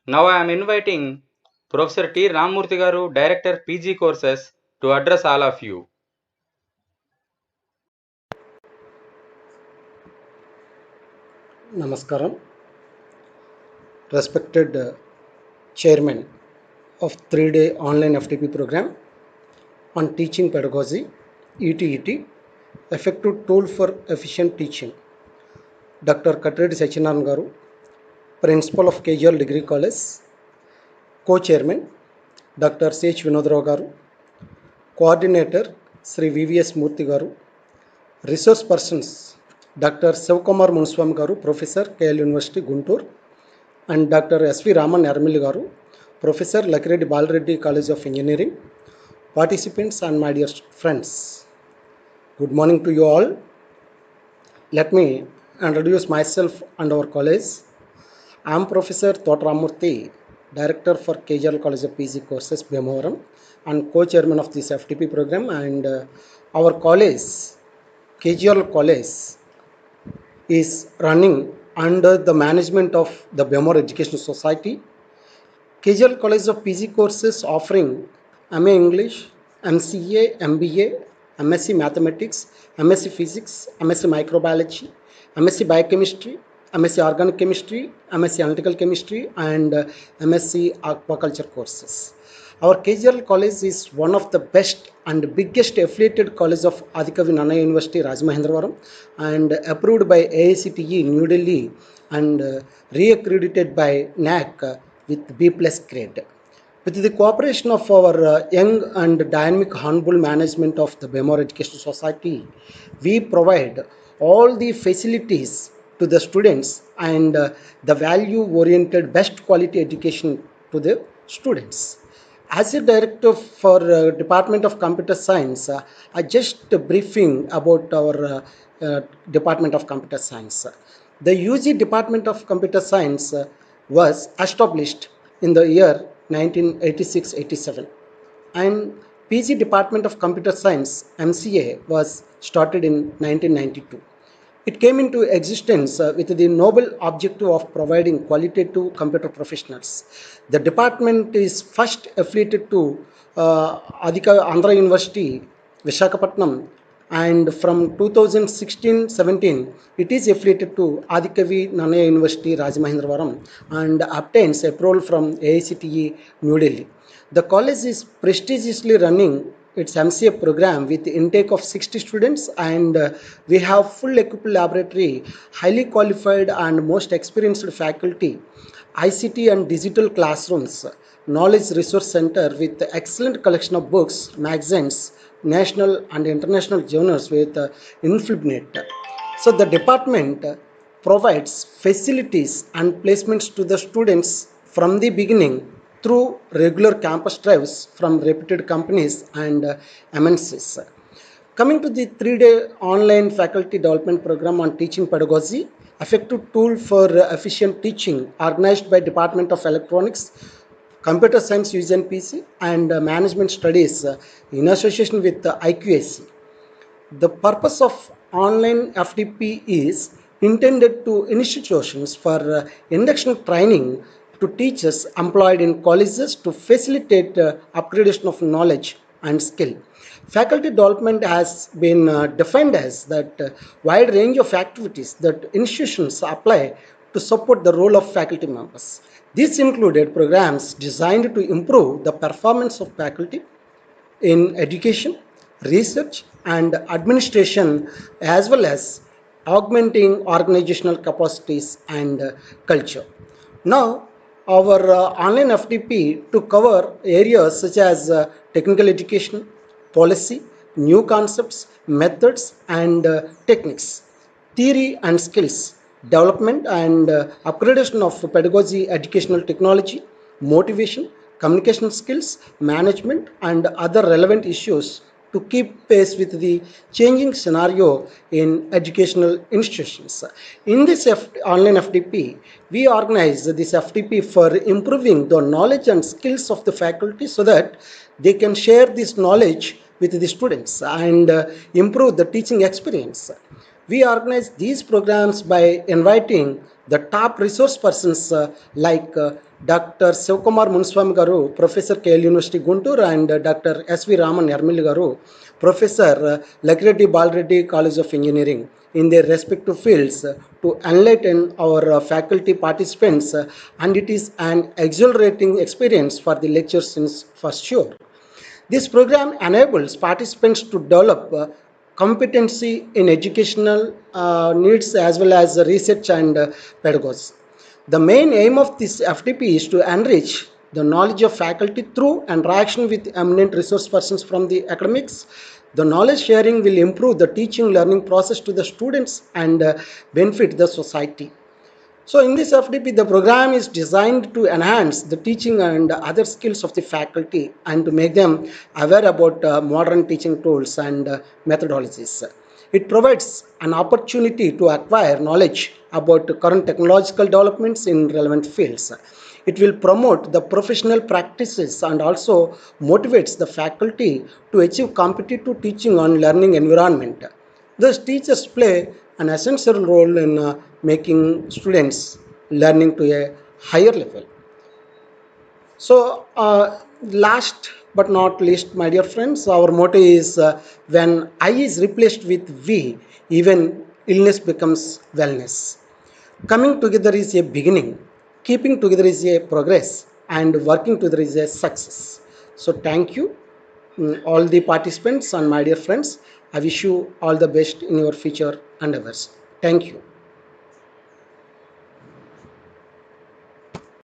Now I am inviting Professor T. Ramurthy Garu, Director PG Courses, to address all of you. Namaskaram, respected chairman of 3-day online FTP program on teaching pedagogy, ETET, effective tool for efficient teaching. Dr. Katreddy Sachinaran Garu, Principal of KGL Degree College, Co-Chairman, Dr. C.H. Vinodrao Garu, Coordinator, Sri VVS Murthy Garu, Resource Persons, Dr. Sivkumar Munuswamy Garu, Professor, KL University, Guntur, and Dr. S.V. Raman Yarmilli Garu, Professor, Lakireddy Balareddy College of Engineering, participants and my dear friends. Good morning to you all. Let me introduce myself and our college. I am Professor Thot Ramurthy, Director for KGL College of PG Courses, Bhimavaram, and co-chairman of this FTP program. And our college, KGL College, is running under the management of the Bhimavaram Education Society. KGL College of PG Courses offering MA English, MCA, MBA, MSc Mathematics, MSc Physics, MSc Microbiology, MSc Biochemistry, MSc Organic Chemistry, MSc Analytical Chemistry, and MSc Aquaculture courses. Our KGL College is one of the best and biggest affiliated college of Adikavi Nannaya University, Rajamahendravaram, and approved by AICTE New Delhi and re-accredited by NAC with B+ grade. With the cooperation of our young and dynamic humble management of the Bhimavaram Education Society, we provide all the facilities to the students and the value-oriented best quality education to the students. As a director for Department of Computer Science, I just briefing about our Department of Computer Science. The UG Department of Computer Science was established in the year 1986-87, and PG Department of Computer Science (MCA) was started in 1992. It came into existence with the noble objective of providing qualitative computer professionals. The department is first affiliated to Andhra University, Visakhapatnam, and from 2016-17 it is affiliated to Adikavi Nannaya University, Rajamahendravaram, and obtains approval from AICTE New Delhi. The college is prestigiously running its MCA program with intake of 60 students, and we have full equipped laboratory, highly qualified and most experienced faculty, ICT and digital classrooms, knowledge resource center with excellent collection of books, magazines, national and international journals with Inflibnet. So the department provides facilities and placements to the students from the beginning through regular campus drives from reputed companies and MNCs. Coming to the 3-day online faculty development program on teaching pedagogy, effective tool for efficient teaching, organized by Department of Electronics, Computer Science UGNPC, and Management Studies in association with IQAC. The purpose of online FTP is intended to institutions for induction training to teachers employed in colleges to facilitate upgradation of knowledge and skill. Faculty development has been defined as that wide range of activities that institutions apply to support the role of faculty members. These included programs designed to improve the performance of faculty in education, research, and administration, as well as augmenting organizational capacities and culture. Now, our online FTP to cover areas such as technical education, policy, new concepts, methods, and techniques, theory and skills, development and upgradation of pedagogy, educational technology, motivation, communication skills, management, and other relevant issues to keep pace with the changing scenario in educational institutions. In this online FTP, we organize this FTP for improving the knowledge and skills of the faculty so that they can share this knowledge with the students and improve the teaching experience. We organize these programs by inviting The top resource persons like Dr. Sivkumar Munswami Garu, Professor KL University Guntur, and Dr. S.V. Raman Yarmilli Garu, Professor Lakireddy Balreddy College of Engineering, in their respective fields to enlighten our faculty participants, and it is an exhilarating experience for the lecturers for sure. This program enables participants to develop competency in educational needs as well as research and pedagogy. The main aim of this FTP is to enrich the knowledge of faculty through interaction with eminent resource persons from the academics. The knowledge sharing will improve the teaching learning process to the students and benefit the society. So in this FDP, the program is designed to enhance the teaching and other skills of the faculty and to make them aware about modern teaching tools and methodologies. It provides an opportunity to acquire knowledge about current technological developments in relevant fields. It will promote the professional practices and also motivates the faculty to achieve competitive teaching and learning environment. Thus, teachers play an essential role in making students learning to a higher level. So, last but not least, my dear friends, our motto is when I is replaced with we, even illness becomes wellness. Coming together is a beginning, keeping together is a progress, and working together is a success. So, thank you, all the participants and my dear friends. I wish you all the best in your future endeavors. Thank you.